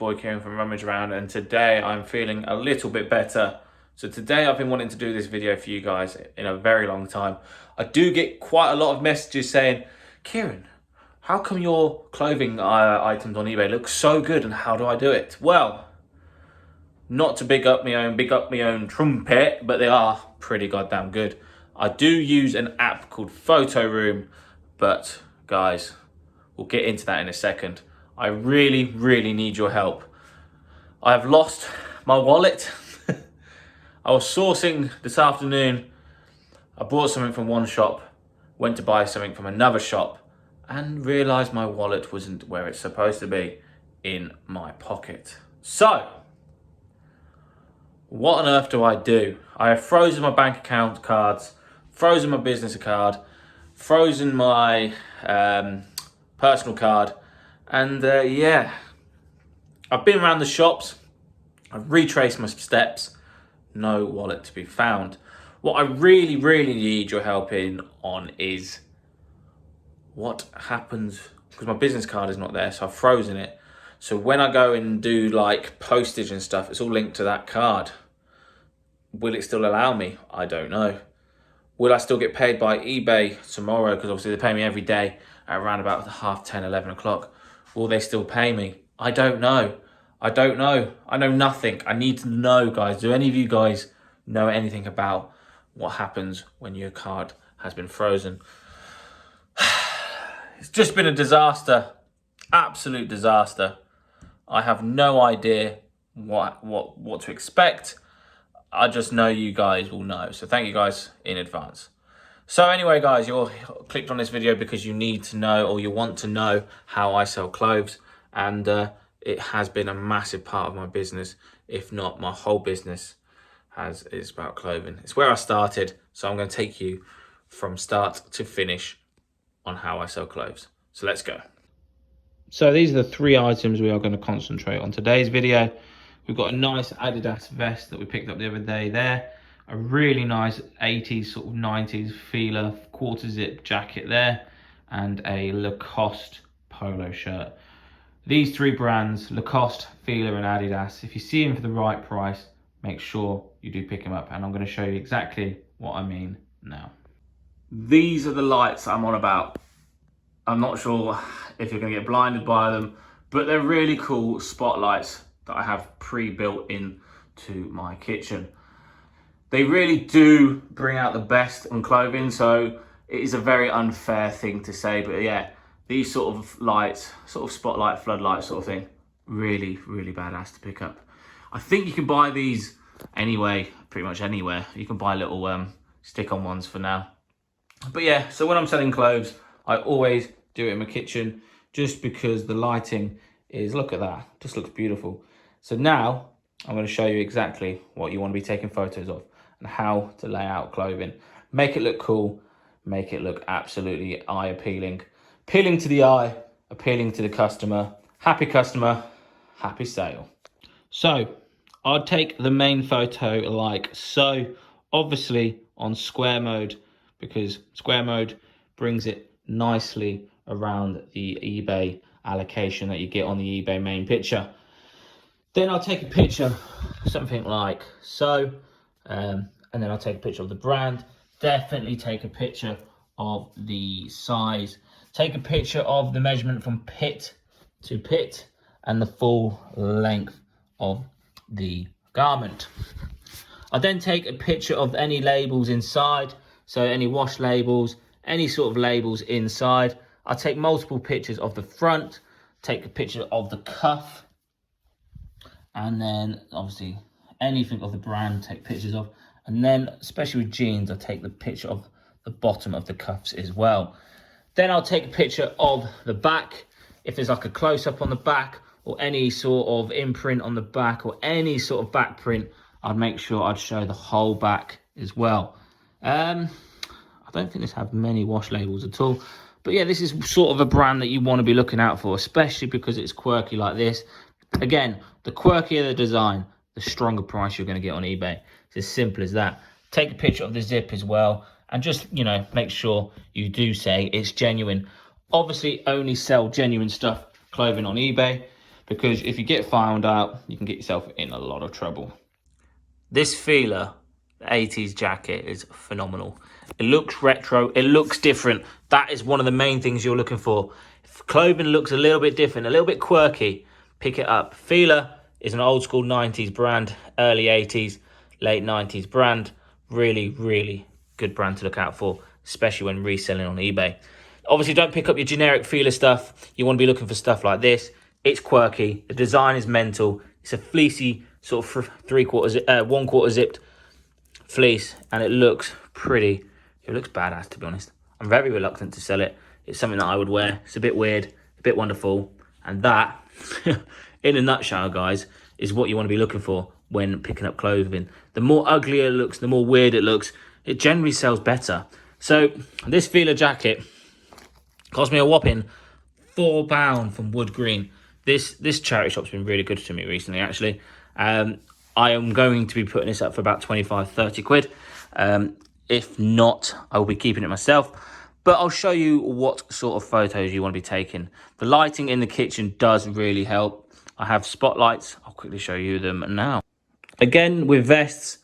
boy Kieran from RummageAround, and today I'm feeling a little bit better. So today I've been wanting to do this video for you guys in a very long time. I do get quite a lot of messages saying, Kieran, how come your clothing items on eBay look so good and how do I do it? Well, not to big up my own trumpet, but they are pretty goddamn good. I do use an app called Photoroom, but guys, we'll get into that in a second. I really need your help. I've lost my wallet. I was sourcing this afternoon. I bought something from one shop, went to buy something from another shop, and realized my wallet wasn't where it's supposed to be, in my pocket. So, what on earth do? I have frozen my bank account cards, frozen my business card, frozen my personal card, and yeah, I've been around the shops, I've retraced my steps, no wallet to be found. What I really need your help on is what happens, because my business card is not there, so I've frozen it. So when I go and do like postage and stuff, it's all linked to that card. Will it still allow me? I don't know. Will I still get paid by eBay tomorrow? Because obviously they pay me every day at around about 10:30, 11 o'clock. Will they still pay me? I don't know. I know nothing. I need to know, guys. Do any of you guys know anything about what happens when your card has been frozen? It's just been a disaster. Absolute disaster. I have no idea what to expect. I just know you guys will know. So thank you guys in advance. So anyway, guys, you're clicked on this video because you need to know, or you want to know, how I sell clothes. And it has been a massive part of my business, if not my whole business is about clothing. It's where I started. So I'm going to take you from start to finish on how I sell clothes. So let's go. So these are the three items we are going to concentrate on today's video. We've got a nice Adidas vest that we picked up the other day there. A really nice 80s, sort of 90s feeler quarter zip jacket there. And a Lacoste polo shirt. These three brands, Lacoste, Feeler and Adidas, if you see them for the right price, make sure you do pick them up. And I'm going to show you exactly what I mean now. These are the lights I'm on about. I'm not sure if you're going to get blinded by them, but they're really cool spotlights that I have pre-built into my kitchen. They really do bring out the best in clothing, so it is a very unfair thing to say, but yeah, these sort of lights, sort of spotlight, floodlight sort of thing, really badass to pick up. I think you can buy these anyway, pretty much anywhere. You can buy little stick-on ones for now. But yeah, so when I'm selling clothes, I always do it in my kitchen, just because the lighting is, look at that, just looks beautiful. So now I'm going to show you exactly what you want to be taking photos of and how to lay out clothing. Make it look cool, make it look absolutely eye appealing. Appealing to the eye, appealing to the customer, happy sale. So I'll take the main photo like so, obviously on square mode, because square mode brings it nicely around the eBay allocation that you get on the eBay main picture. Then I'll take a picture, something like so, and then I'll take a picture of the brand. Definitely take a picture of the size. Take a picture of the measurement from pit to pit and the full length of the garment. I'll then take a picture of any labels inside, so any wash labels, any sort of labels inside. I'll take multiple pictures of the front, take a picture of the cuff, and then obviously anything of the brand, take pictures of. And then, especially with jeans, I'll take the picture of the bottom of the cuffs as well. Then I'll take a picture of the back. If there's like a close-up on the back, or any sort of imprint on the back, or any sort of back print, I'd make sure I'd show the whole back as well. I don't think this has many wash labels at all. But yeah, this is sort of a brand that you want to be looking out for, especially because it's quirky like this. Again, the quirkier the design, the stronger price you're going to get on eBay. It's as simple as that. Take a picture of the zip as well, and just, you know, make sure you do say it's genuine. Obviously, only sell genuine stuff, clothing on eBay. because if you get found out, you can get yourself in a lot of trouble. This feeler, the 80s jacket, is phenomenal. It looks retro, it looks different. That is one of the main things you're looking for. If clothing looks a little bit different, a little bit quirky, pick it up. Feeler is an old school 90s brand, early 80s, late 90s brand. Really, really good brand to look out for, especially when reselling on eBay. Obviously, don't pick up your generic feeler stuff. You want to be looking for stuff like this. It's quirky. The design is mental. It's a fleecy sort of 1/4 zipped fleece, and it looks pretty. It looks badass, to be honest. I'm very reluctant to sell it. It's something that I would wear. It's a bit weird, a bit wonderful, and that, in a nutshell, guys, is what you want to be looking for when picking up clothing. The more uglier it looks, the more weird it looks, it generally sells better. So this feeler jacket cost me a whopping £4 from Wood Green. This charity shop's been really good to me recently, actually. I am going to be putting this up for about 25-30 quid. If not, I will be keeping it myself. But I'll show you what sort of photos you want to be taking. The lighting in the kitchen does really help. I have spotlights. I'll quickly show you them now. Again, with vests,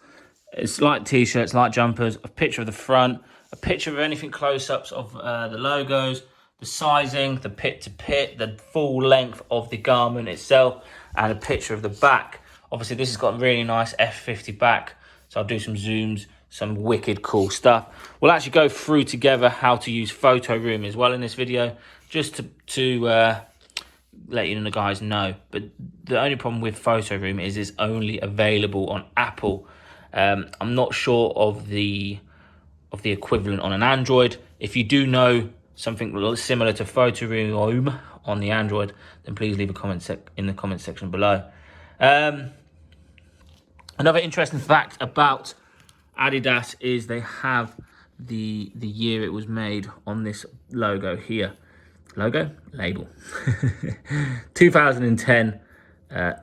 it's like t-shirts, like jumpers, a picture of the front, a picture of anything close-ups of the logos, the sizing, the pit-to-pit, the full length of the garment itself, and a picture of the back. Obviously, this has got a really nice F50 back, so I'll do some zooms, some wicked cool stuff. We'll actually go through together how to use Photoroom as well in this video, just to let you guys know. But the only problem with Photoroom is it's only available on Apple. I'm not sure of the equivalent on an Android. If you do know something similar to Photoroom on the Android, then please leave a comment in the comment section below. Another interesting fact about Adidas is they have the year it was made on this logo here. Label. 2010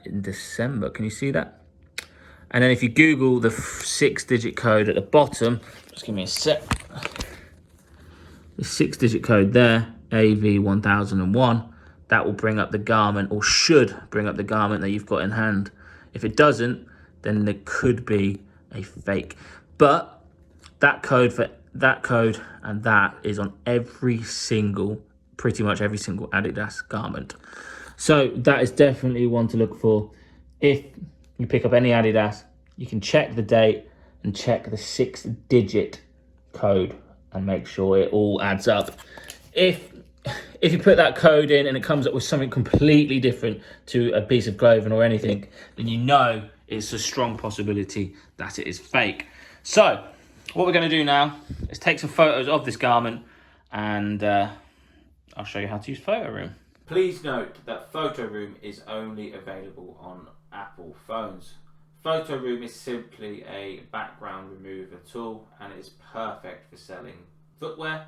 in December. Can you see that? And then if you Google the 6-digit code at the bottom, just give me a sec. The 6-digit code there, AV1001, that will bring up the garment, or should bring up the garment that you've got in hand. If it doesn't, then there could be a fake. But that code and that is on pretty much every single Adidas garment. So that is definitely one to look for. If you pick up any Adidas, you can check the date and check the 6-digit code and make sure it all adds up. If you put that code in and it comes up with something completely different to a piece of clothing or anything, then you know it's a strong possibility that it is fake. So what we're going to do now is take some photos of this garment, and I'll show you how to use Photoroom. Please note that Photoroom is only available on Apple phones. Photoroom is simply a background remover tool, and it is perfect for selling footwear,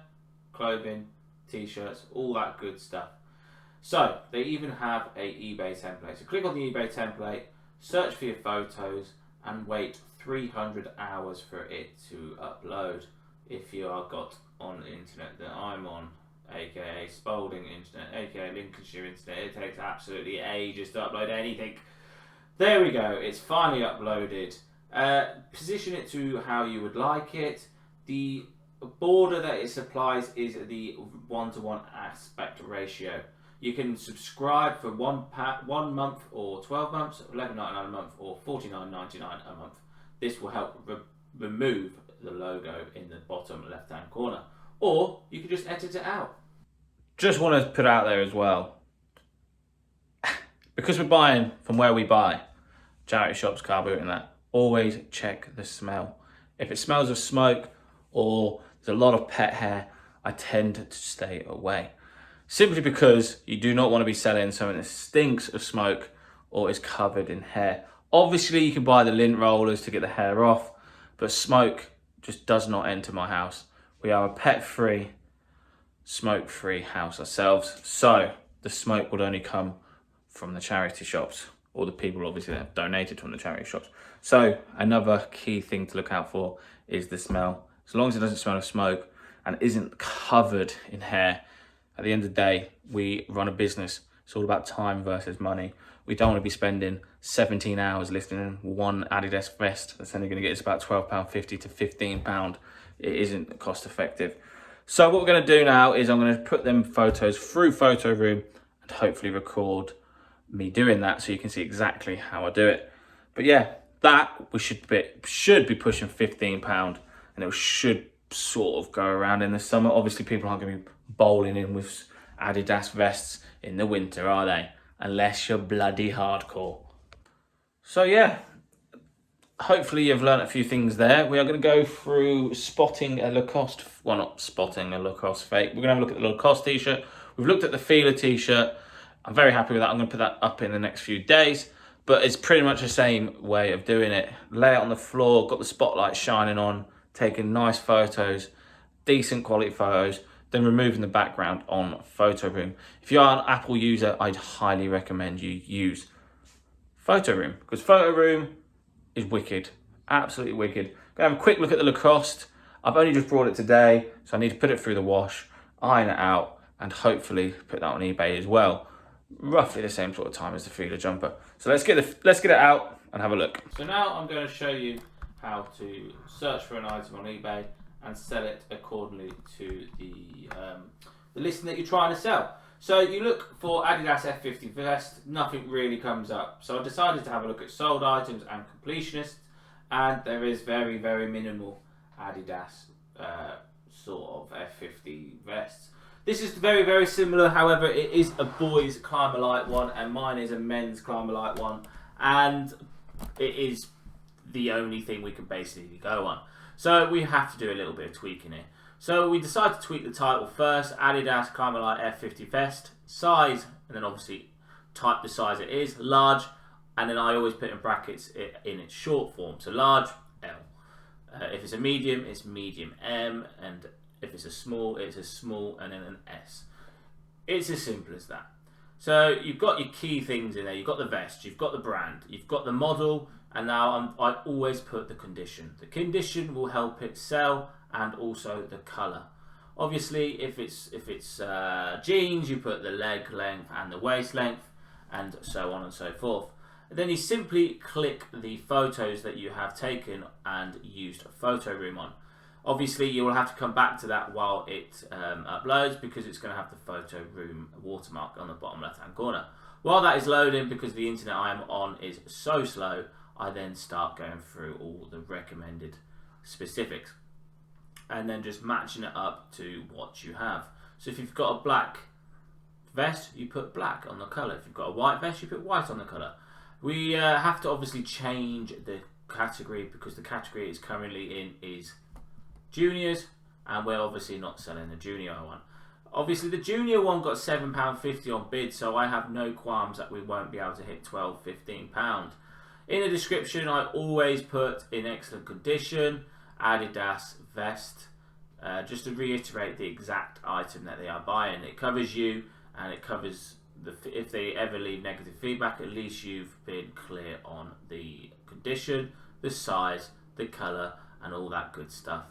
clothing, t-shirts, all that good stuff. So they even have a eBay template. So click on the eBay template, search for your photos, and wait 300 hours for it to upload. If you are got on the internet that I'm on, aka Spalding internet, aka Lincolnshire internet, it takes absolutely ages to upload anything. There we go, it's finally uploaded. Position it to how you would like it. The border that it supplies is the 1:1 aspect ratio. You can subscribe for one month or 12 months, $11.99 a month, or $49.99 a month. This will help remove the logo in the bottom left-hand corner, or you can just edit it out. Just want to put out there as well, because we're buying from where we buy, charity shops, Carboot and that, always check the smell. If it smells of smoke or there's a lot of pet hair, I tend to stay away. Simply because you do not want to be selling something that stinks of smoke or is covered in hair. Obviously you can buy the lint rollers to get the hair off, but smoke just does not enter my house. We are a pet-free, smoke-free house ourselves, so the smoke would only come from the charity shops, or the people obviously that have donated from the charity shops. So another key thing to look out for is the smell. As long as it doesn't smell of smoke and isn't covered in hair, at the end of the day, we run a business. It's all about time versus money. We don't want to be spending 17 hours lifting one Adidas vest that's only going to get us about £12.50 to £15. It isn't cost effective. So what we're going to do now is I'm going to put them photos through Photoroom and hopefully record me doing that so you can see exactly how I do it. But yeah, that we should be pushing £15, and it should sort of go around in the summer. Obviously people aren't going to be bowling in with Adidas vests in the winter, are they? Unless you're bloody hardcore. So yeah, hopefully you've learned a few things there. We are going to go through spotting a Lacoste, well, not spotting a Lacoste fake. We're going to have a look at the Lacoste t-shirt. We've looked at the Feeler t-shirt. I'm very happy with that. I'm going to put that up in the next few days, but it's pretty much the same way of doing it. Lay it on the floor, got the spotlight shining on, taking nice photos, decent quality photos, then removing the background on Photoroom. If you are an Apple user, I'd highly recommend you use Photoroom, because Photoroom is wicked, absolutely wicked. Gonna have a quick look at the Lacoste. I've only just brought it today, so I need to put it through the wash, iron it out, and hopefully put that on eBay as well. Roughly the same sort of time as the Feeler jumper. So let's get it out and have a look. So now I'm going to show you how to search for an item on eBay and sell it accordingly to the listing that you're trying to sell. So you look for Adidas F50 vest, nothing really comes up. So I decided to have a look at sold items and completionists, and there is very, very minimal Adidas sort of F50 vests. This is very, very similar, however, it is a boys Climber Light one, and mine is a men's Climber Light one, and it is the only thing we can basically go on. So we have to do a little bit of tweaking here. So we decided to tweak the title first, Adidas Climber Light F50 vest, size, and then obviously type the size it is, large, and then I always put in brackets in its short form, so large, L. If it's a medium, it's medium M, and if it's a small, it's a small, and then an S. It's as simple as that. So you've got your key things in there. You've got the vest, you've got the brand, you've got the model, and now I always put the condition. The condition will help it sell, and also the colour. Obviously, if it's jeans, you put the leg length and the waist length, and so on and so forth. And then you simply click the photos that you have taken and used Photoroom on. Obviously, you will have to come back to that while it uploads, because it's going to have the Photoroom watermark on the bottom left-hand corner. While that is loading, because the internet I am on is so slow, I then start going through all the recommended specifics and then just matching it up to what you have. So if you've got a black vest, you put black on the colour. If you've got a white vest, you put white on the colour. We have to obviously change the category, because the category it's currently in is juniors, and we're obviously not selling the junior one. Obviously the junior one got £7.50 on bid, so I have no qualms that we won't be able to hit £12–15. In the description I always put in excellent condition, Adidas vest, just to reiterate the exact item that they are buying. It covers you, and it covers if they ever leave negative feedback, at least you've been clear on the condition, the size, the colour, and all that good stuff.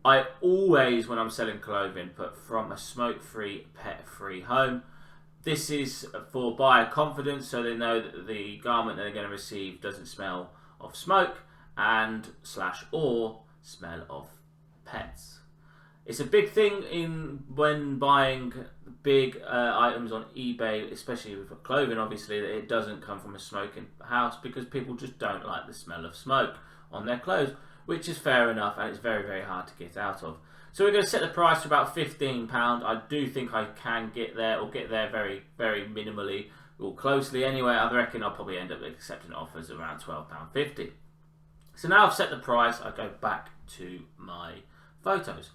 I always, when I'm selling clothing, put from a smoke-free, pet-free home. This is for buyer confidence, so they know that the garment they're going to receive doesn't smell of smoke and /or smell of pets. It's a big thing when buying big items on eBay, especially with clothing, obviously, that it doesn't come from a smoking house, because people just don't like the smell of smoke on their clothes, which is fair enough, and it's very, very hard to get out of. So we're going to set the price to about £15. I do think I can get there, or get there very, very minimally, or closely anyway. I reckon I'll probably end up accepting offers around £12.50. So now I've set the price, I go back to my photos.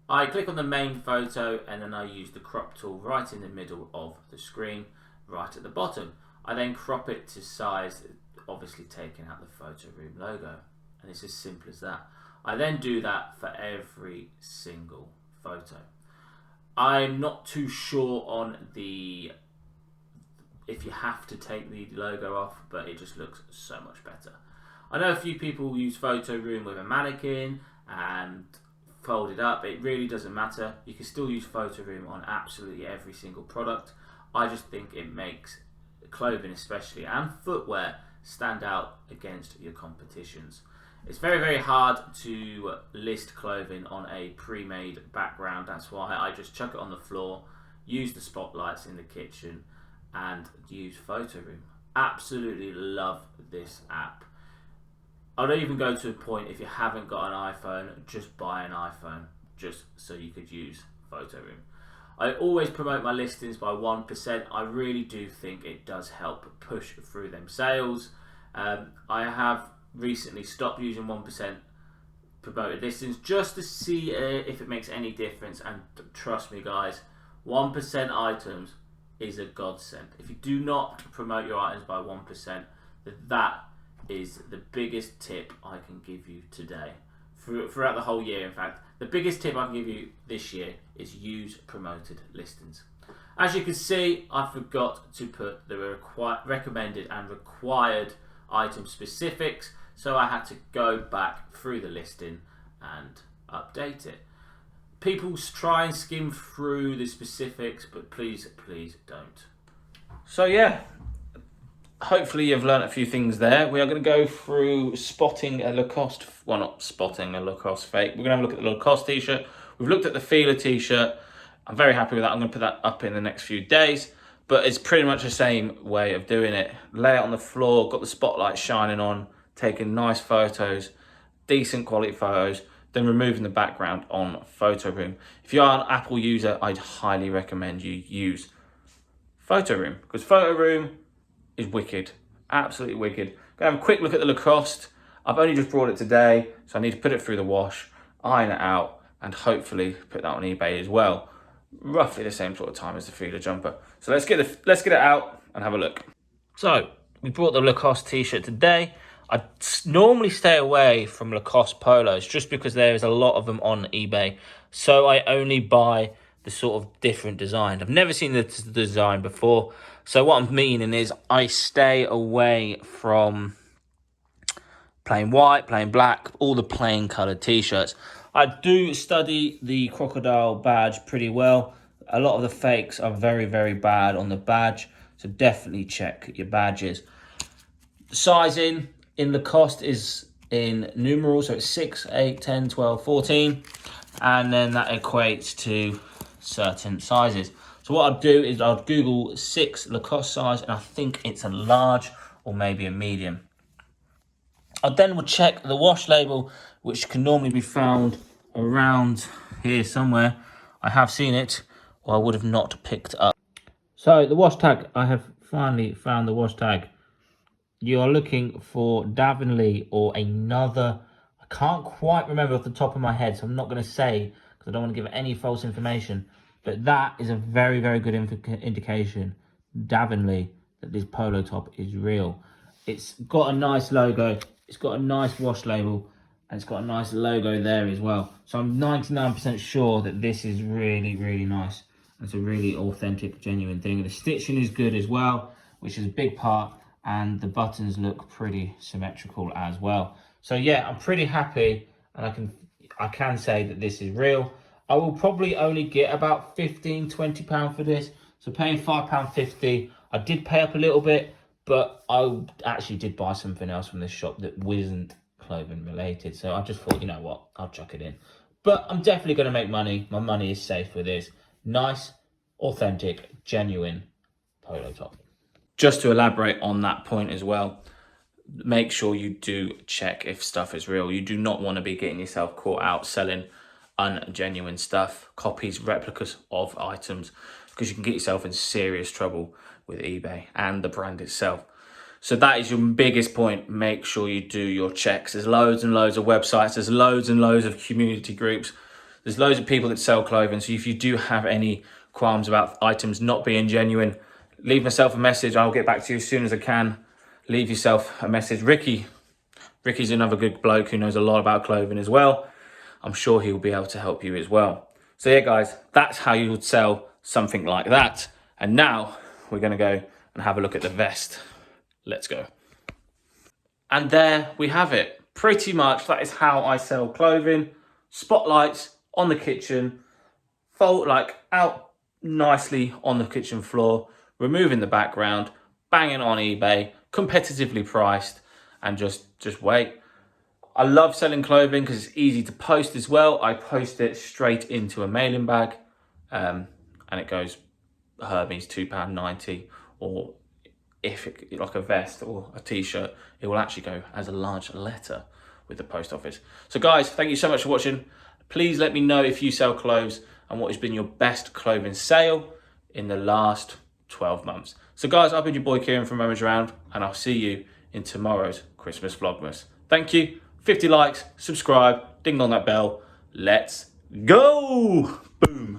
I click on the main photo, and then I use the crop tool right in the middle of the screen, right at the bottom. I then crop it to size, obviously taking out the Photoroom logo. And it's as simple as that. I then do that for every single photo. I'm not too sure on if you have to take the logo off, but it just looks so much better. I know a few people use Photoroom with a mannequin and fold it up. It really doesn't matter. You can still use Photoroom on absolutely every single product. I just think it makes clothing especially, and footwear, stand out against your competitions. It's very, very hard to list clothing on a pre-made background. That's why I just chuck it on the floor, use the spotlights in the kitchen, and use Photoroom. Absolutely love this app. I'd even go to a point, if you haven't got an iPhone, just buy an iPhone, just so you could use Photoroom. I always promote my listings by 1%. I really do think it does help push through them sales. I have recently stopped using 1% promoted listings just to see if it makes any difference, and trust me guys, 1% items is a godsend. If you do not promote your items by 1%, that is the biggest tip I can give you today. Throughout the whole year, in fact, the biggest tip I can give you this year is use promoted listings. As you can see, I forgot to put the recommended and required item specifics, so I had to go back through the listing and update it. People try and skim through the specifics, but please, please don't. So yeah, hopefully you've learned a few things there. We are going to go through spotting a Lacoste, well, not spotting a Lacoste fake. We're going to have a look at the Lacoste t-shirt. We've looked at the Feeler t-shirt. I'm very happy with that. I'm going to put that up in the next few days, but it's pretty much the same way of doing it. Lay it on the floor, got the spotlight shining on, taking nice photos, decent quality photos, then removing the background on Photoroom. If you are an Apple user, I'd highly recommend you use Photoroom, because Photoroom is wicked, absolutely wicked. Gonna have a quick look at the Lacoste. I've only just brought it today, so I need to put it through the wash, iron it out, and hopefully put that on eBay as well. Roughly the same sort of time as the Feeler jumper. So let's get it out and have a look. So we brought the Lacoste t-shirt today. I normally stay away from Lacoste polos just because there is a lot of them on eBay. So I only buy the sort of different designs. I've never seen the design before. So what I'm meaning is I stay away from plain white, plain black, all the plain coloured t-shirts. I do study the crocodile badge pretty well. A lot of the fakes are very, very bad on the badge. So definitely check your badges. The sizing in Lacoste is in numerals, so it's 6, 8, 10, 12, 14, and then that equates to certain sizes. So what I'd do is I'd Google 6 Lacoste size, and I think it's a large or maybe a medium. I then would check the wash label, which can normally be found around here somewhere. I have seen it, or I would have not picked up. So the wash tag, I have finally found the wash tag. You are looking for Davonlea or another, I can't quite remember off the top of my head, so I'm not going to say because I don't want to give any false information, but that is a very, very good indication, Davonlea, that this polo top is real. It's got a nice logo, it's got a nice wash label, and it's got a nice logo there as well. So I'm 99% sure that this is really, really nice. It's a really authentic, genuine thing. The stitching is good as well, which is a big part. And the buttons look pretty symmetrical as well. So yeah, I'm pretty happy, and I can say that this is real. I will probably only get about £15–20 for this. So paying £5.50, I did pay up a little bit, but I actually did buy something else from this shop that wasn't clothing related. So I just thought, you know what, I'll chuck it in. But I'm definitely going to make money. My money is safe with this. Nice, authentic, genuine polo top. Just to elaborate on that point as well, make sure you do check if stuff is real. You do not want to be getting yourself caught out selling ungenuine stuff, copies, replicas of items, because you can get yourself in serious trouble with eBay and the brand itself. So that is your biggest point. Make sure you do your checks. There's loads and loads of websites. There's loads and loads of community groups. There's loads of people that sell clothing. So if you do have any qualms about items not being genuine, leave myself a message. I'll get back to you as soon as I can. Leave yourself a message. Ricky's another good bloke who knows a lot about clothing as well. I'm sure he'll be able to help you as well. So yeah, guys, that's how you would sell something like that. And now we're going to go and have a look at the vest. Let's go. And there we have it. Pretty much that is how I sell clothing. Spotlights on the kitchen, fold like out nicely on the kitchen floor, removing the background, banging on eBay, competitively priced, and just wait. I love selling clothing because it's easy to post as well. I post it straight into a mailing bag, and it goes Hermes £2.90, or if it, like a vest or a t-shirt, it will actually go as a large letter with the post office. So guys, thank you so much for watching. Please let me know if you sell clothes and what has been your best clothing sale in the last 12 months. So guys, I've been your boy Kieran from RummageAround, and I'll see you in tomorrow's Christmas Vlogmas. Thank you. 50 likes, subscribe, ding on that bell. Let's go. Boom.